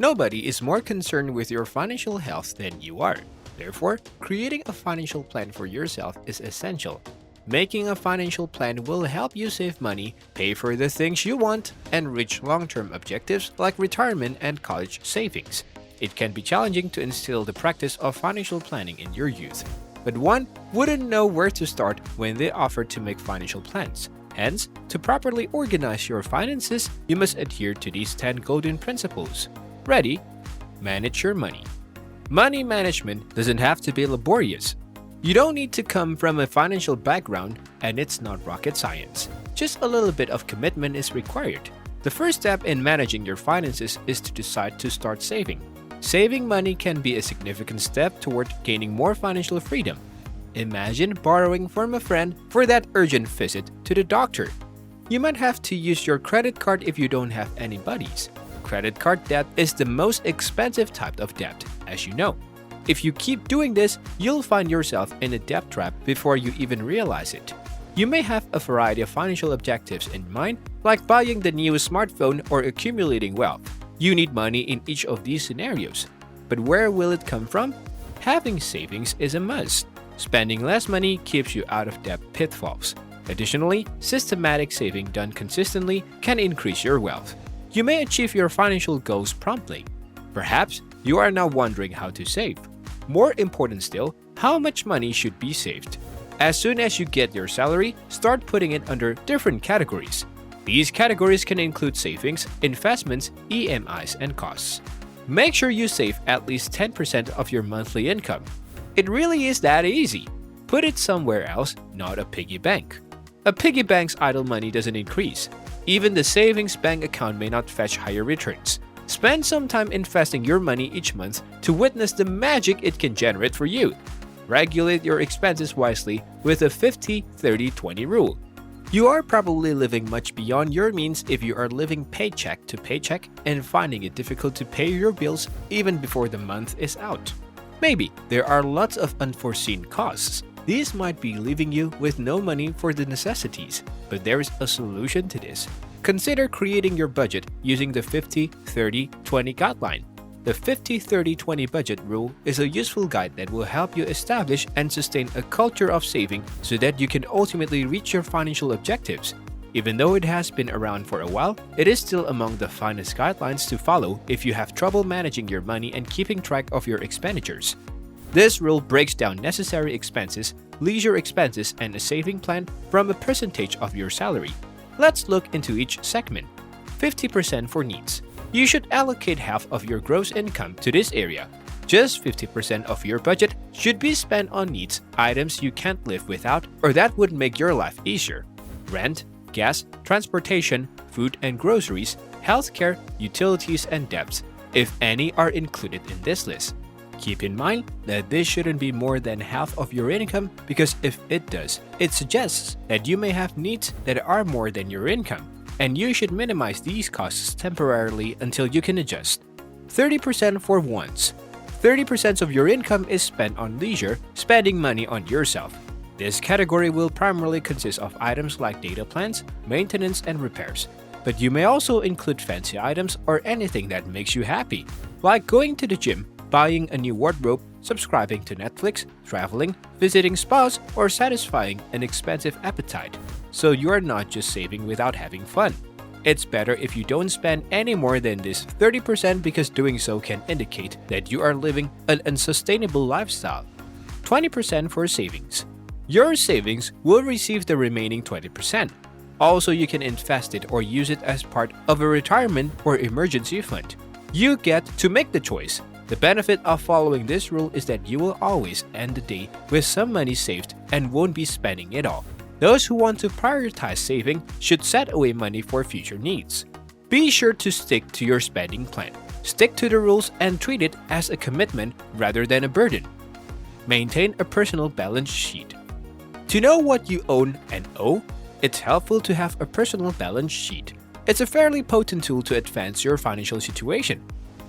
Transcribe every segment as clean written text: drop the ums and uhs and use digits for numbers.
Nobody is more concerned with your financial health than you are. Therefore, creating a financial plan for yourself is essential. Making a financial plan will help you save money, pay for the things you want, and reach long-term objectives like retirement and college savings. It can be challenging to instill the practice of financial planning in your youth, but one wouldn't know where to start when they offer to make financial plans. Hence, to properly organize your finances, you must adhere to these 10 golden principles. Ready? Manage your money. Money management doesn't have to be laborious. You don't need to come from a financial background, and it's not rocket science. Just a little bit of commitment is required. The first step in managing your finances is to decide to start saving. Saving money can be a significant step toward gaining more financial freedom. Imagine borrowing from a friend for that urgent visit to the doctor. You might have to use your credit card if you don't have any buddies. Credit card debt is the most expensive type of debt, as you know. If you keep doing this, you'll find yourself in a debt trap before you even realize it. You may have a variety of financial objectives in mind, like buying the new smartphone or accumulating wealth. You need money in each of these scenarios. But where will it come from? Having savings is a must. Spending less money keeps you out of debt pitfalls. Additionally, systematic saving done consistently can increase your wealth. You may achieve your financial goals promptly. Perhaps you are now wondering how to save. More important still, how much money should be saved. As soon as you get your salary, start putting it under different categories. These categories can include savings, investments, EMIs, and costs. Make sure you save at least 10% of your monthly income. It really is that easy. Put it somewhere else, not a piggy bank. A piggy bank's idle money doesn't increase. Even the savings bank account may not fetch higher returns. Spend some time investing your money each month to witness the magic it can generate for you. Regulate your expenses wisely with a 50-30-20 rule. You are probably living much beyond your means if you are living paycheck to paycheck and finding it difficult to pay your bills even before the month is out. Maybe there are lots of unforeseen costs. These might be leaving you with no money for the necessities, but there is a solution to this. Consider creating your budget using the 50-30-20 guideline. The 50-30-20 budget rule is a useful guide that will help you establish and sustain a culture of saving so that you can ultimately reach your financial objectives. Even though it has been around for a while, it is still among the finest guidelines to follow if you have trouble managing your money and keeping track of your expenditures. This rule breaks down necessary expenses, leisure expenses, and a saving plan from a percentage of your salary. Let's look into each segment. 50% for needs. You should allocate half of your gross income to this area. Just 50% of your budget should be spent on needs, items you can't live without or that would make your life easier. Rent, gas, transportation, food and groceries, healthcare, utilities, and debts, if any, are included in this list. Keep in mind that this shouldn't be more than half of your income because if it does, it suggests that you may have needs that are more than your income, and you should minimize these costs temporarily until you can adjust. 30% for wants. 30% of your income is spent on leisure, spending money on yourself. This category will primarily consist of items like data plans, maintenance, and repairs. But you may also include fancy items or anything that makes you happy, like going to the gym, buying a new wardrobe, subscribing to Netflix, traveling, visiting spas, or satisfying an expensive appetite. So you are not just saving without having fun. It's better if you don't spend any more than this 30% because doing so can indicate that you are living an unsustainable lifestyle. 20% for savings. Your savings will receive the remaining 20%. Also, you can invest it or use it as part of a retirement or emergency fund. You get to make the choice. The benefit of following this rule is that you will always end the day with some money saved and won't be spending it all. Those who want to prioritize saving should set away money for future needs. Be sure to stick to your spending plan. Stick to the rules and treat it as a commitment rather than a burden. Maintain a personal balance sheet. To know what you own and owe, it's helpful to have a personal balance sheet. It's a fairly potent tool to advance your financial situation.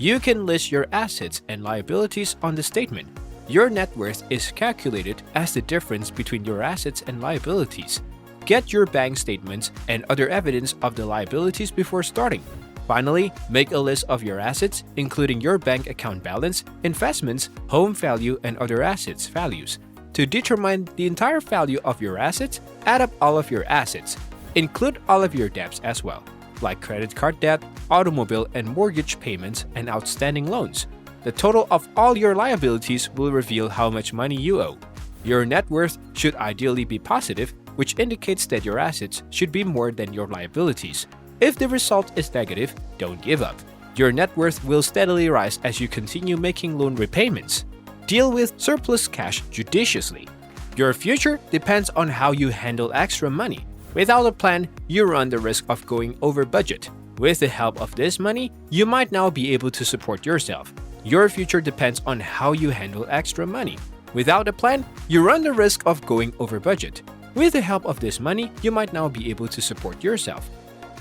You can list your assets and liabilities on the statement. Your net worth is calculated as the difference between your assets and liabilities. Get your bank statements and other evidence of the liabilities before starting. Finally, make a list of your assets, including your bank account balance, investments, home value, and other assets values. To determine the entire value of your assets, add up all of your assets. Include all of your debts as well, like credit card debt, automobile and mortgage payments, and outstanding loans. The total of all your liabilities will reveal how much money you owe. Your net worth should ideally be positive, which indicates that your assets should be more than your liabilities. If the result is negative, don't give up. Your net worth will steadily rise as you continue making loan repayments. Deal with surplus cash judiciously. Your future depends on how you handle extra money. Without a plan, you run the risk of going over budget. With the help of this money, you might now be able to support yourself. Your future depends on how you handle extra money. Without a plan, you run the risk of going over budget. With the help of this money, you might now be able to support yourself.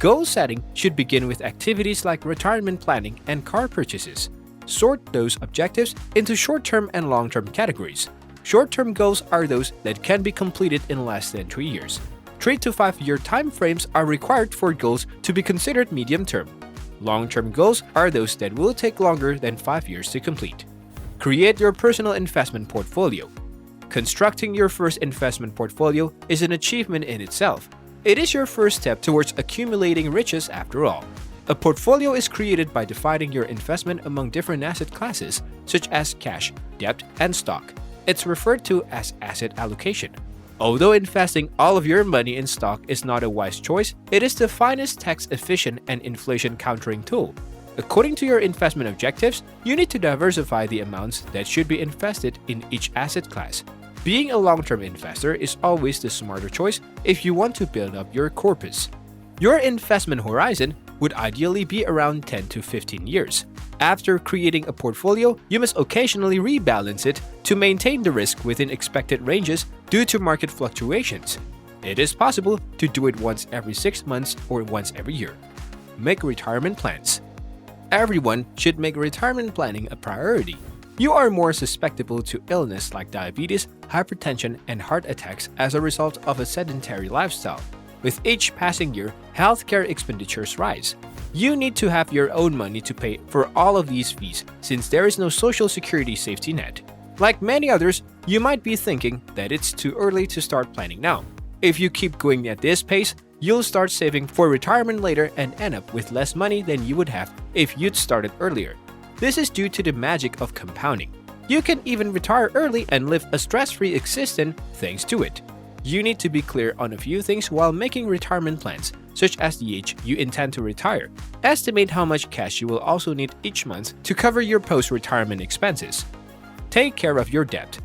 Goal setting should begin with activities like retirement planning and car purchases. Sort those objectives into short-term and long-term categories. Short-term goals are those that can be completed in less than 3 years. 3 to 5 year time frames are required for goals to be considered medium-term. Long-term goals are those that will take longer than 5 years to complete. Create your personal investment portfolio. Constructing your first investment portfolio is an achievement in itself. It is your first step towards accumulating riches after all. A portfolio is created by dividing your investment among different asset classes, such as cash, debt, and stock. It's referred to as asset allocation. Although investing all of your money in stock is not a wise choice, it is the finest tax-efficient and inflation-countering tool. According to your investment objectives, you need to diversify the amounts that should be invested in each asset class. Being a long-term investor is always the smarter choice if you want to build up your corpus. Your investment horizon would ideally be around 10 to 15 years. After creating a portfolio, you must occasionally rebalance it to maintain the risk within expected ranges due to market fluctuations. It is possible to do it once every 6 months or once every year. Make retirement plans. Everyone should make retirement planning a priority. You are more susceptible to illness like diabetes, hypertension, and heart attacks as a result of a sedentary lifestyle. With each passing year, healthcare expenditures rise. You need to have your own money to pay for all of these fees since there is no social security safety net. Like many others, you might be thinking that it's too early to start planning now. If you keep going at this pace, you'll start saving for retirement later and end up with less money than you would have if you'd started earlier. This is due to the magic of compounding. You can even retire early and live a stress-free existence thanks to it. You need to be clear on a few things while making retirement plans, such as the age you intend to retire. Estimate how much cash you will also need each month to cover your post-retirement expenses. Take care of your debt.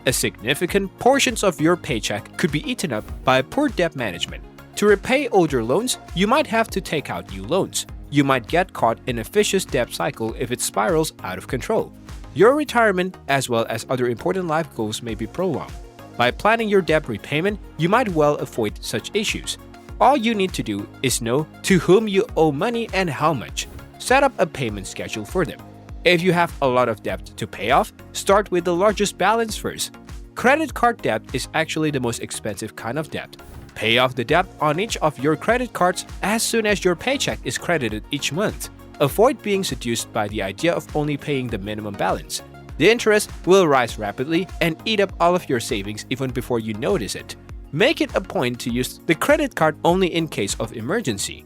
A significant portion of your paycheck could be eaten up by poor debt management. To repay older loans, you might have to take out new loans. You might get caught in a vicious debt cycle if it spirals out of control. Your retirement, as well as other important life goals, may be prolonged. By planning your debt repayment, you might well avoid such issues. All you need to do is know to whom you owe money and how much. Set up a payment schedule for them. If you have a lot of debt to pay off, start with the largest balance first. Credit card debt is actually the most expensive kind of debt. Pay off the debt on each of your credit cards as soon as your paycheck is credited each month. Avoid being seduced by the idea of only paying the minimum balance. The interest will rise rapidly and eat up all of your savings even before you notice it. Make it a point to use the credit card only in case of emergency.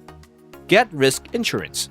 Get risk insurance.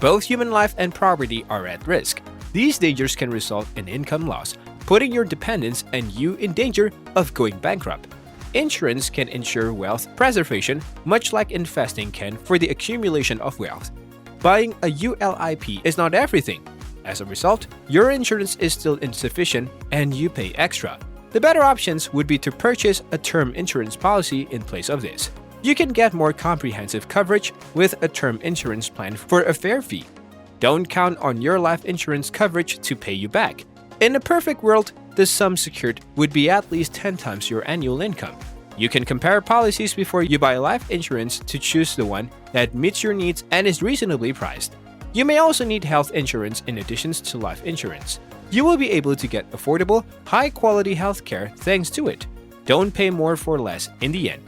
Both human life and property are at risk. These dangers can result in income loss, putting your dependents and you in danger of going bankrupt. Insurance can ensure wealth preservation, much like investing can for the accumulation of wealth. Buying a ULIP is not everything. As a result, your insurance is still insufficient and you pay extra. The better options would be to purchase a term insurance policy in place of this. You can get more comprehensive coverage with a term insurance plan for a fair fee. Don't count on your life insurance coverage to pay you back. In a perfect world, the sum secured would be at least 10 times your annual income. You can compare policies before you buy life insurance to choose the one that meets your needs and is reasonably priced. You may also need health insurance in addition to life insurance. You will be able to get affordable, high-quality healthcare thanks to it. Don't pay more for less in the end.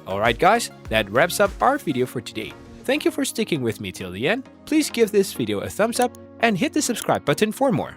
Alright guys, that wraps up our video for today. Thank you for sticking with me till the end. Please give this video a thumbs up and hit the subscribe button for more.